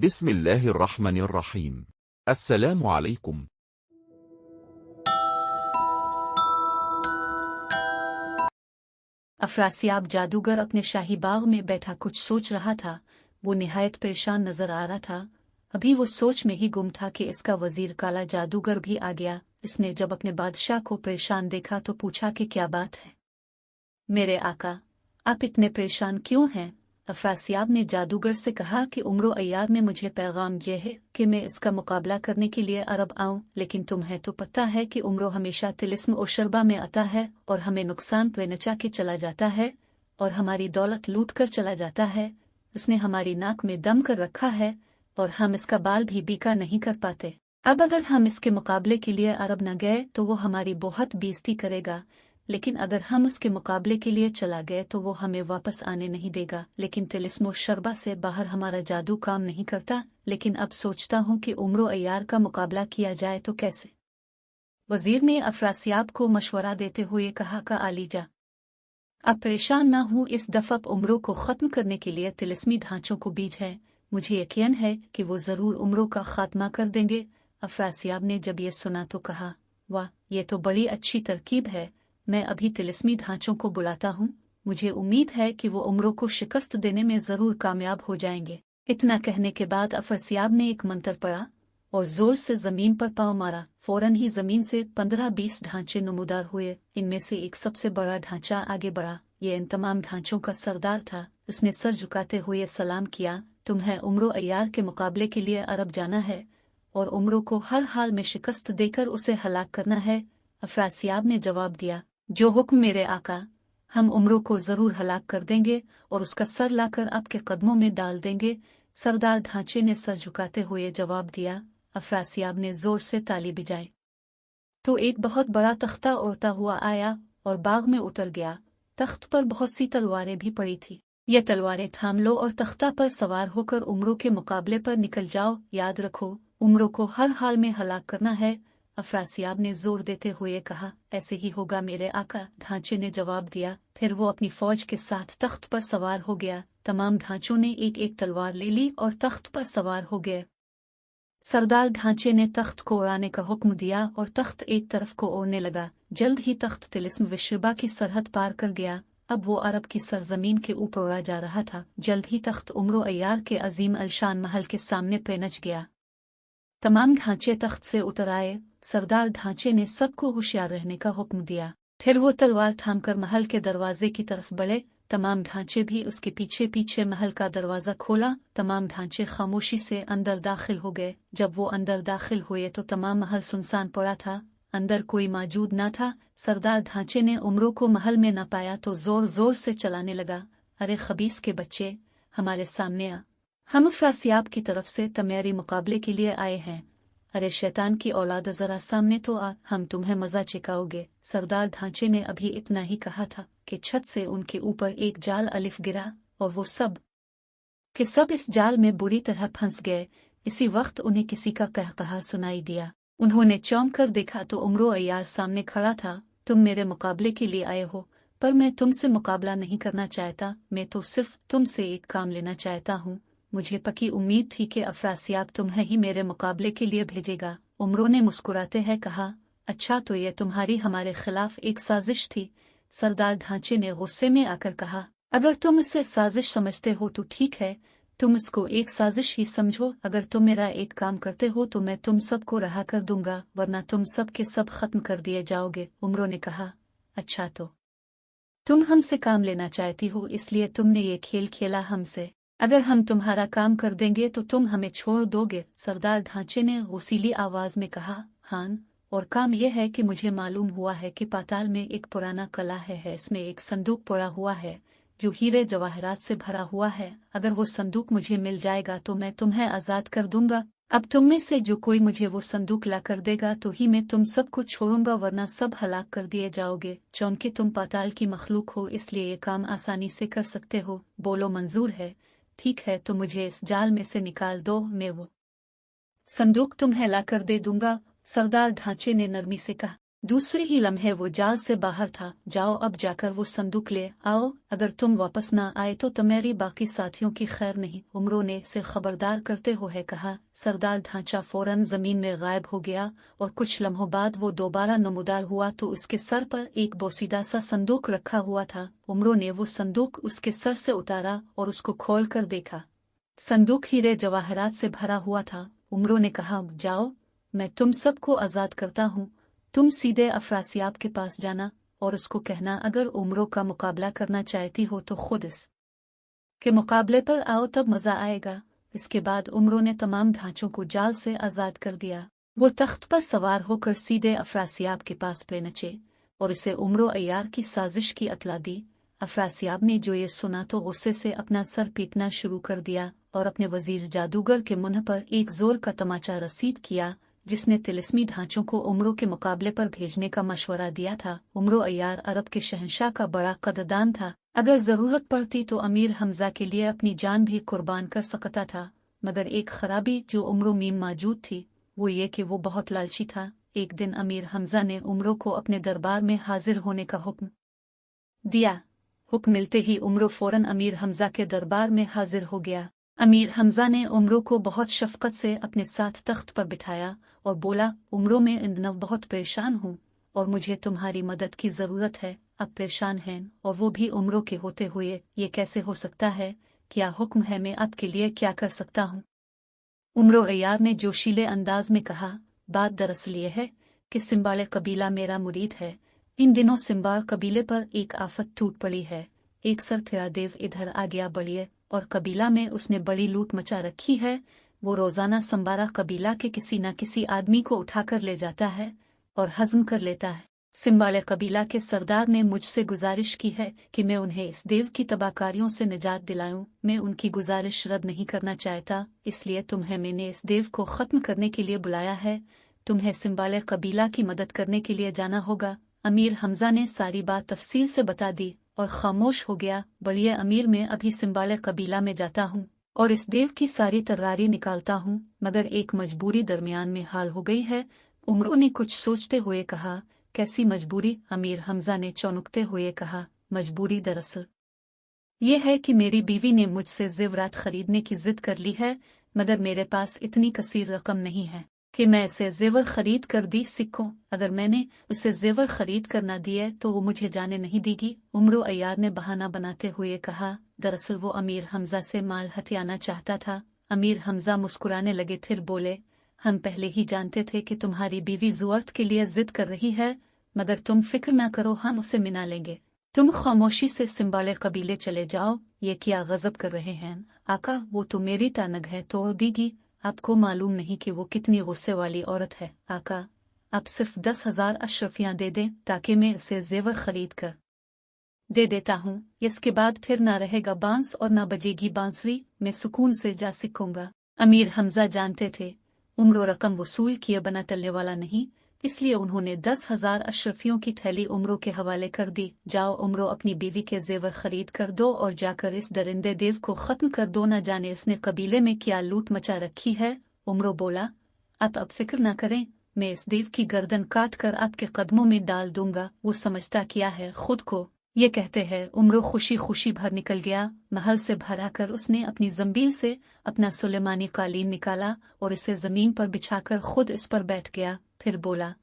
بسم الله الرحمن الرحيم. السلام عليكم. अफरासियाब जादूगर अपने शाही बाग में बैठा कुछ सोच रहा था। वो निहायत परेशान नजर आ रहा था। अभी वो सोच में ही गुम था कि इसका वजीर काला जादूगर भी आ गया। इसने जब अपने बादशाह को परेशान देखा तो पूछा कि क्या बात है। मेरे आका, आप इतने परेशान क्यों हैं? अफरासियाब ने जादूगर से कहा कि उम्रो अय्यार ने मुझे पैगाम ये है कि मैं इसका मुकाबला करने के लिए अरब आऊं, लेकिन तुम्हें तो पता है कि उम्रो हमेशा तिलिस्म और शरबा में आता है और हमें नुकसान पे नचा के चला जाता है और हमारी दौलत लूट कर चला जाता है। उसने हमारी नाक में दम कर रखा है और हम इसका बाल भी बीका नहीं कर पाते। अब अगर हम इसके मुकाबले के लिए अरब न गए तो वो हमारी बहुत बेइज्जती करेगा, लेकिन अगर हम उसके मुकाबले के लिए चला गए तो वो हमें वापस आने नहीं देगा। लेकिन तिलिस्म शरबा से बाहर हमारा जादू काम नहीं करता। लेकिन अब सोचता हूँ कि उम्रो अय्यार का मुकाबला किया जाए तो कैसे। वजीर ने अफरासियाब को मशवरा देते हुए कहा का आलीजा, अब परेशान ना हूँ, इस दफा उम्रों को खत्म करने के लिए तिलिस्मी ढांचों को बीज है। मुझे यकीन है कि वो जरूर उम्रों का खात्मा कर देंगे। अफरासियाब ने जब ये सुना तो कहा, वाह, ये तो बड़ी अच्छी तरकीब है। मैं अभी तिलिस्मी ढांचों को बुलाता हूँ। मुझे उम्मीद है कि वो उम्रों को शिकस्त देने में जरूर कामयाब हो जाएंगे। इतना कहने के बाद अफरासियाब ने एक मंत्र पढ़ा और जोर से जमीन पर पांव मारा। फौरन ही जमीन से 15-20 ढांचे नमूदार हुए। इनमें से एक सबसे बड़ा ढांचा आगे बढ़ा। ये इन तमाम ढांचों का सरदार था। उसने सर झुकाते हुए सलाम किया, तुम्हें उम्रो अय्यार के मुकाबले के लिए अरब जाना है और उम्रों को हर हाल में शिकस्त देकर उसे हलाक करना है। अफरासियाब ने जवाब दिया, जो हुक्म मेरे आका, हम उम्रों को जरूर हलाक कर देंगे और उसका सर लाकर आपके कदमों में डाल देंगे। सरदार ढांचे ने सर झुकाते हुए जवाब दिया। अफरासियाब ने जोर से ताली बजाई तो एक बहुत बड़ा तख्ता उड़ता हुआ आया और बाग में उतर गया। तख्त पर बहुत सी तलवारें भी पड़ी थी। ये तलवारें थाम लो और तख्ता पर सवार होकर उम्रों के मुकाबले पर निकल जाओ। याद रखो, उम्रों को हर हाल में हलाक करना है। अफरासियाब ने जोर देते हुए कहा, ऐसे ही होगा मेरे आका, ढांचे ने जवाब दिया। फिर वो अपनी फौज के साथ तख्त पर सवार हो गया। तमाम ढांचों ने एक एक तलवार ले ली और तख्त पर सवार हो गए। सरदार ढांचे ने तख्त को उड़ाने का हुक्म दिया और तख्त एक तरफ को उड़ने लगा। जल्द ही तख्त तिलिस्म व शरबा की सरहद पार कर गया। अब वो अरब की सरजमीन के ऊपर उड़ा जा रहा था। जल्द ही तख्त उम्रो अय्यार के अजीम अलशान महल के सामने पहुंच गया। तमाम ढांचे तख्त से उतर आए। सरदार ढांचे ने सबको होशियार रहने का हुक्म दिया। फिर वो तलवार थामकर महल के दरवाजे की तरफ बढ़े। तमाम ढांचे भी उसके पीछे पीछे महल का दरवाजा खोला। तमाम ढांचे खामोशी से अंदर दाखिल हो गए। जब वो अंदर दाखिल हुए तो तमाम महल सुनसान पड़ा था। अंदर कोई मौजूद न था। सरदार ढांचे ने उम्रों को महल में न पाया तो जोर जोर से चलाने लगा, अरे खबीस के बच्चे, हमारे सामने आ, हम अफरासियाब की तरफ से तुम्हारी मुकाबले के लिए आए हैं। अरे शैतान की औलाद, जरा सामने तो आ, हम तुम्हें मजा चिकाओगे। सरदार ढांचे ने अभी इतना ही कहा था कि छत से उनके ऊपर एक जाल अलिफ गिरा और वो सब के सब इस जाल में बुरी तरह फंस गए। इसी वक्त उन्हें किसी का कहकहा सुनाई दिया। उन्होंने चौंक कर देखा तो उम्रो अय्यार सामने खड़ा था। तुम मेरे मुकाबले के लिए आए हो, पर मैं तुमसे मुकाबला नहीं करना चाहता। मैं तो सिर्फ तुमसे एक काम लेना चाहता हूँ। मुझे पक्की उम्मीद थी कि अफरासियाब तुम्हें ही मेरे मुकाबले के लिए भेजेगा। उम्रों ने मुस्कुराते हैं कहा, अच्छा, तो ये तुम्हारी हमारे खिलाफ एक साजिश थी। सरदार ढांचे ने गुस्से में आकर कहा, अगर तुम इसे साजिश समझते हो तो ठीक है, तुम इसको एक साजिश ही समझो। अगर तुम मेरा एक काम करते हो तो मैं तुम सबको रहा कर दूंगा, वरना तुम सब के सब खत्म कर दिए जाओगे। उम्रों ने कहा, अच्छा, तो तुम हमसे काम लेना चाहती हो, इसलिए तुमने ये खेल खेला हमसे। अगर हम तुम्हारा काम कर देंगे तो तुम हमें छोड़ दोगे। सरदार ढांचे ने गुस्सीली आवाज में कहा, हां, और काम यह है कि मुझे मालूम हुआ है कि पाताल में एक पुराना कला है। इसमें एक संदूक पड़ा हुआ है जो हीरे जवाहरात से भरा हुआ है। अगर वो संदूक मुझे मिल जाएगा तो मैं तुम्हें आजाद कर दूंगा। अब तुम में से जो कोई मुझे वो संदूक ला कर देगा तो ही मैं तुम सबको छोड़ूंगा, वरना सब हलाक कर दिए जाओगे। चूंकि तुम पाताल की मखलूक हो इसलिए ये काम आसानी से कर सकते हो। बोलो, मंजूर है? ठीक है, तो मुझे इस जाल में से निकाल दो, मैं वो संदूक तुम्हें ला कर दे दूंगा। सरदार ढांचे ने नरमी से कहा। दूसरे ही लम्हे वो जाल से बाहर था। जाओ अब जाकर वो संदूक ले आओ, अगर तुम वापस ना आए तो तुम्हारी बाकी साथियों की खैर नहीं। उमरों ने इसे खबरदार करते हुए कहा। सरदार ढांचा फौरन जमीन में गायब हो गया और कुछ लम्हों बाद वो दोबारा नमूदार हुआ तो उसके सर पर एक बोसीदा सा संदूक रखा हुआ था। उमरों ने वो संदूक उसके सर से उतारा और उसको खोल कर देखा। संदूक हीरे जवाहरात से भरा हुआ था। उमरों ने कहा, जाओ, मैं तुम सबको आज़ाद करता हूँ। तुम सीधे अफरासियाब के पास जाना और उसको कहना अगर उमरों का मुकाबला करना चाहती हो तो खुद इस के मुकाबले पर आओ, तब मजा आएगा। इसके बाद उमरों ने तमाम ढांचों को जाल से आज़ाद कर दिया। वो तख्त पर सवार होकर सीधे अफरासियाब के पास पे नचे और इसे उमरों अय्यार की साजिश की अतला दी। अफरासियाब ने जो ये सुना तो गुस्से से अपना सर पीटना शुरू कर दिया और अपने वजीर जादूगर के मुंह पर एक जोर का तमाचा रसीद किया, जिसने तिलिस्मी ढांचों को उमरों के मुकाबले पर भेजने का मशवरा दिया था। उमरों अय्यार अरब के शहंशाह का बड़ा कदरदान था। अगर जरूरत पड़ती तो अमीर हमजा के लिए अपनी जान भी कुर्बान कर सकता था। मगर एक खराबी जो उमरों में मौजूद थी वो ये कि वो बहुत लालची था। एक दिन अमीर हमजा ने उमरों को अपने दरबार में हाजिर होने का हुक्म दिया। हुक्म मिलते ही उमरों फौरन अमीर हमजा के दरबार में हाजिर हो गया। अमीर हमजा ने उमरों को बहुत शफकत से अपने साथ तख्त पर बिठाया और बोला, उमरों में इन दिनों बहुत परेशान हूँ और मुझे तुम्हारी मदद की ज़रूरत है। अब परेशान हैं और वो भी उमरों के होते हुए, ये कैसे हो सकता है? क्या हुक्म है? मैं आपके लिए क्या कर सकता हूँ? उमरों अय्यार ने जोशीले अंदाज में कहा, बात दरअसल ये है कि सिंबाले कबीला मेरा मुरीद है। इन दिनों सिंबाल कबीले पर एक आफत टूट पड़ी है। एक सरफिरा देव इधर आ गया बढ़िए और कबीला में उसने बड़ी लूट मचा रखी है। वो रोजाना संबारा कबीला के किसी न किसी आदमी को उठाकर ले जाता है और हजम कर लेता है। सिंबाले कबीला के सरदार ने मुझसे गुजारिश की है कि मैं उन्हें इस देव की तबाहकारियों से निजात दिलाऊं। मैं उनकी गुजारिश रद्द नहीं करना चाहता, इसलिए तुम्हें मैंने इस देव को खत्म करने के लिए बुलाया है। तुम्हें सिंबाले कबीला की मदद करने के लिए जाना होगा। अमीर हमजा ने सारी बात तफसील से बता दी और खामोश हो गया। बढ़िया अमीर, मैं अभी सिंबाले कबीला में जाता हूँ और इस देव की सारी तर्रारी निकालता हूँ, मगर एक मजबूरी दरमियान में हाल हो गई है। उमरों ने कुछ सोचते हुए कहा, कैसी मजबूरी? अमीर हमजा ने चौंकते हुए कहा, मजबूरी दरअसल ये है कि मेरी बीवी ने मुझसे जेवरात खरीदने की जिद कर ली है, मगर मेरे पास इतनी कसीर रकम नहीं है कि मैं इसे जेवर खरीद कर दी सिखूं। अगर मैंने उसे जेवर खरीद कर न दिए तो वो मुझे जाने नहीं देगी। उमरों अय्यार ने बहाना बनाते हुए कहा, दरअसल वो अमीर हमजा से माल हथियाना चाहता था। अमीर हमजा मुस्कुराने लगे, फिर बोले, हम पहले ही जानते थे कि तुम्हारी बीवी जुअर्त के लिए जिद कर रही है, मगर तुम फिक्र न करो, हम उसे मिला लेंगे। तुम खामोशी से सिंबाले कबीले चले जाओ। ये क्या गजब कर रहे हैं आका, वो तो मेरी टानग है, तोड़ देगी। आपको मालूम नहीं कि वो कितनी गुस्से वाली औरत है। आका, आप सिर्फ 10,000 अशरफियाँ दे दें ताकि मैं उसे जेवर खरीद कर दे देता हूँ। इसके बाद फिर ना रहेगा बांस और ना बजेगी बांसुरी, मैं सुकून से जा सीखूंगा। अमीर हमजा जानते थे उमरों रकम वसूल किए बना टलने वाला नहीं, इसलिए उन्होंने 10,000 अशरफियों की थैली उमरों के हवाले कर दी। जाओ उमरों, अपनी बीवी के जेवर खरीद कर दो और जाकर इस दरिंदे देव को खत्म कर दो, न जाने इसने कबीले में क्या लूट मचा रखी है। उमरों बोला, आप अब फिक्र न करें, मैं इस देव की गर्दन काट कर आपके कदमों में डाल दूंगा। वो समझता क्या है खुद को, ये कहते हैं। उमरों खुशी खुशी भर निकल गया। महल से भरा कर उसने अपनी जंबील से अपना सुलेमानी कालीन निकाला और इसे जमीन पर बिछाकर खुद इस पर बैठ गया। फिर बोला,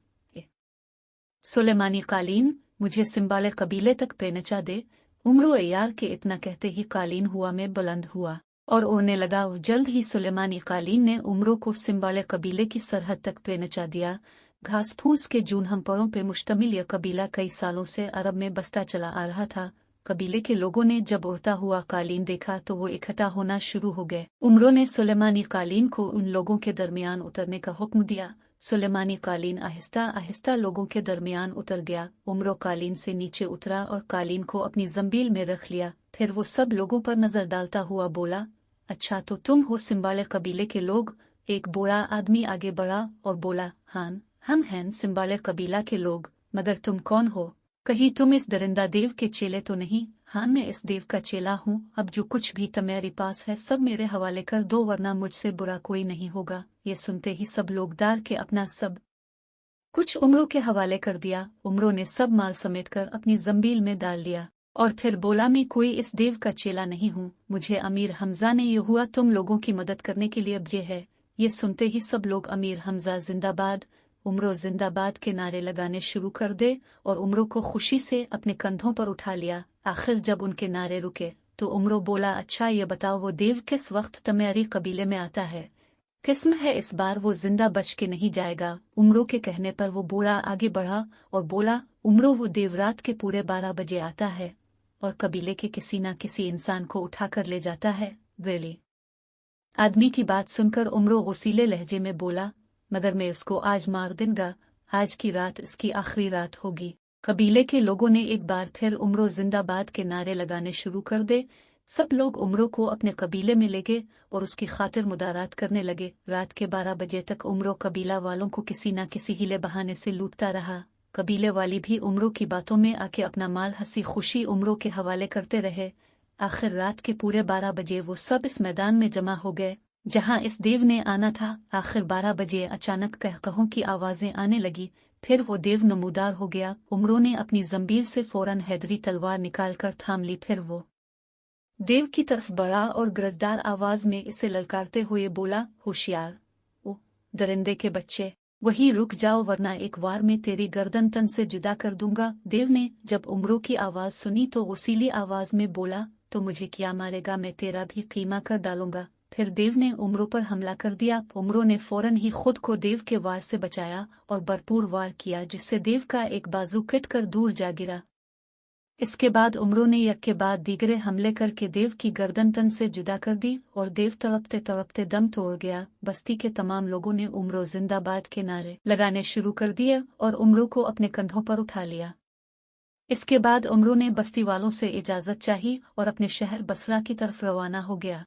सुलेमानी कालीन, मुझे सिंबाले कबीले तक पहुंचा दे। उमरों अय्यार के इतना कहते ही कालीन हुआ में बुलंद हुआ और उड़ने लगा। जल्द ही सुलेमानी कालीन ने उमरों को सिंबाले कबीले की सरहद तक पहुंचा दिया। घास फूस के जूनहम पड़ों पर मुश्तमिल यह कबीला कई सालों से अरब में बसता चला आ रहा था। कबीले के लोगों ने जब उड़ता हुआ कालीन देखा तो वो इकट्ठा होना शुरू हो गए। उमरों ने सुलेमानी कालीन को उन लोगों के दरमियान उतरने का हुक्म दिया। सुलेमानी कालीन आहिस्ता आहिस्ता लोगों के दरमियान उतर गया। उमरों कालीन से नीचे उतरा और कालीन को अपनी जंबील में रख लिया। फिर वो सब लोगों पर नजर डालता हुआ बोला, अच्छा तो तुम हो सिंबाले कबीले के लोग? एक बूढ़ा आदमी आगे बढ़ा और बोला, हाँ, हम हैं सिंबाले कबीला के लोग, मगर तुम कौन हो? कहीं तुम इस दरिंदा देव के चेले तो नहीं? हाँ, मैं इस देव का चेला हूँ। अब जो कुछ भी तुम्हारे पास है सब मेरे हवाले कर दो, वरना मुझसे बुरा कोई नहीं होगा। ये सुनते ही सब लोग डर के अपना सब कुछ उमरों के हवाले कर दिया। उमरों ने सब माल समेटकर अपनी जंबील में डाल लिया और फिर बोला, मैं कोई इस देव का चेला नहीं हूँ, मुझे अमीर हमजा ने ये हुआ तुम लोगों की मदद करने के लिए अब ये है। ये सुनते ही सब लोग अमीर हमजा जिंदाबाद, उमरों जिंदाबाद के नारे लगाने शुरू कर दे और उमरों को खुशी से अपने कंधों पर उठा लिया। आखिर जब उनके नारे रुके तो उमरों बोला, अच्छा ये बताओ वो देव किस वक्त तुम्हारी कबीले में आता है? किस्म है इस बार वो जिंदा बच के नहीं जाएगा। उमरों के कहने पर वो बूढ़ा आगे बढ़ा और बोला, उमरों वो देव रात के पूरे 12 बजे आता है और कबीले के किसी न किसी इंसान को उठाकर ले जाता है। वेली आदमी की बात सुनकर उमरों गुस्सीले लहजे में बोला, मगर मैं उसको आज मार दूंगा, आज की रात इसकी आखिरी रात होगी। कबीले के लोगों ने एक बार फिर उमरों जिंदाबाद के नारे लगाने शुरू कर दे। सब लोग उमरों को अपने कबीले में ले गए और उसकी खातिर मुदारात करने लगे। रात के 12 बजे तक उमरों कबीला वालों को किसी न किसी हीले बहाने से लूटता रहा। कबीले वाली भी उमरों की बातों में आके अपना माल हंसी खुशी उमरों के हवाले करते रहे। आखिर रात के पूरे 12 बजे वो सब इस मैदान में जमा हो गए जहां इस देव ने आना था। आखिर 12 बजे अचानक कहकहों की आवाजें आने लगी। फिर वो देव नमूदार हो गया। उमरों ने अपनी जंबीर से फौरन हैदरी तलवार निकालकर थाम ली। फिर वो देव की तरफ बढ़ा और गरजदार आवाज में इसे ललकारते हुए बोला, होशियार ओ दरिंदे के बच्चे, वही रुक जाओ वरना एक वार में तेरी गर्दन तन से जुदा कर दूंगा। देव ने जब उमरों की आवाज सुनी तो गुस्सीली आवाज में बोला, तो मुझे क्या मारेगा, मैं तेरा भी कीमा कर डालूंगा। फिर देव ने उमरों पर हमला कर दिया। उमरों ने फौरन ही खुद को देव के वार से बचाया और भरपूर वार किया, जिससे देव का एक बाजू कट कर दूर जा गिरा। इसके बाद उमरों ने एक के बाद दीगरे हमले करके देव की गर्दन तन से जुदा कर दी और देव तड़पते तड़पते दम तोड़ गया। बस्ती के तमाम लोगों ने उमरों जिंदाबाद के नारे लगाने शुरू कर दिए और उमरों को अपने कंधों पर उठा लिया। इसके बाद उमरों ने बस्ती वालों से इजाजत चाही और अपने शहर बसरा की तरफ रवाना हो गया।